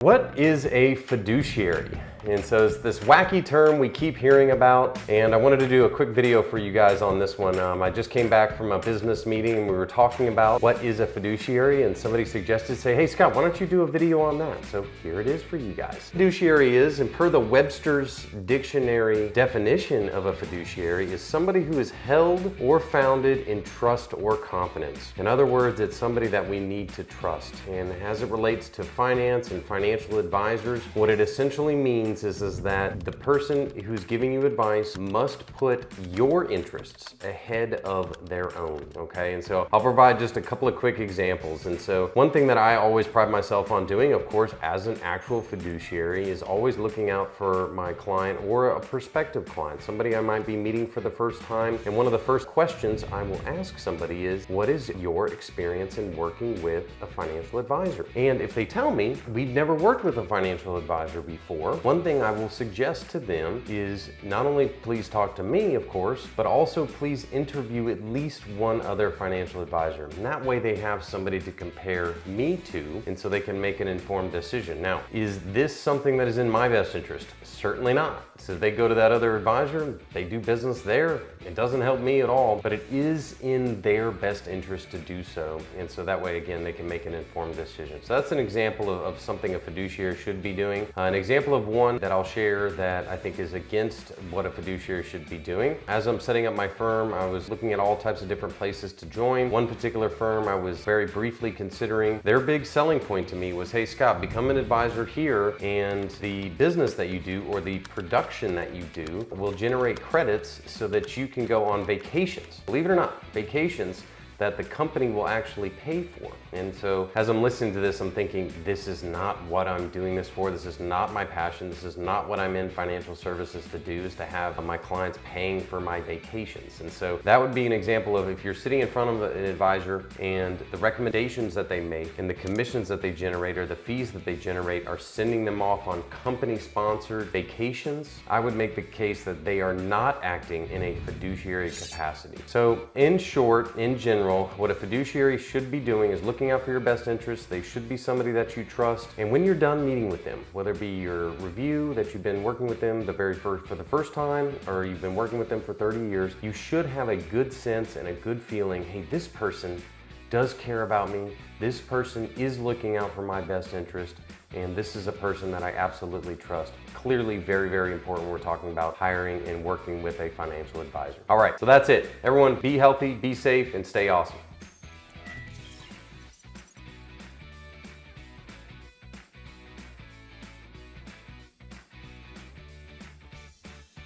What is a fiduciary? And so it's this wacky term we keep hearing about, and I wanted to do a quick video for you guys on this one. I just came back from a business meeting and we were talking about what is a fiduciary, and somebody suggested, say, hey Scott, why don't you do a video on that? So here it is for you guys. Fiduciary is, and per the Webster's dictionary definition of a fiduciary, is somebody who is held or founded in trust or confidence. In other words, it's somebody that we need to trust. And as it relates to finance and financial advisors, what it essentially means is that the person who's giving you advice must put your interests ahead of their own, okay? And so I'll provide just a couple of quick examples. And so one thing that I always pride myself on doing, of course, as an actual fiduciary, is always looking out for my client or a prospective client, somebody I might be meeting for the first time. And one of the first questions I will ask somebody is, what is your experience in working with a financial advisor? And if they tell me, we've never worked with a financial advisor before, one thing I will suggest to them is not only please talk to me, of course, but also please interview at least one other financial advisor. And that way they have somebody to compare me to, and so they can make an informed decision. Now, is this something that is in my best interest? Certainly not. So if they go to that other advisor, they do business there, it doesn't help me at all, but it is in their best interest to do so. And so that way, again, they can make an informed decision. So that's an example of something a fiduciary should be doing. An example of one that I'll share that I think is against what a fiduciary should be doing. As I'm setting up my firm, I was looking at all types of different places to join. One particular firm I was very briefly considering. Their big selling point to me was, hey Scott, become an advisor here, and the business that you do or the production that you do will generate credits so that you can go on vacations. Believe it or not, vacations that the company will actually pay for. And so as I'm listening to this, I'm thinking, this is not what I'm doing this for. This is not my passion. This is not what I'm in financial services to do, is to have my clients paying for my vacations. And so that would be an example of, if you're sitting in front of an advisor and the recommendations that they make and the commissions that they generate or the fees that they generate are sending them off on company-sponsored vacations, I would make the case that they are not acting in a fiduciary capacity. So in short, in general, what a fiduciary should be doing is looking out for your best interests. They should be somebody that you trust. And when you're done meeting with them, whether it be your review that you've been working with them for the first time, or you've been working with them for 30 years, you should have a good sense and a good feeling, hey, this person does care about me. This person is looking out for my best interest. And this is a person that I absolutely trust. Clearly very, very important when we're talking about hiring and working with a financial advisor. All right, so that's it. Everyone, be healthy, be safe, and stay awesome.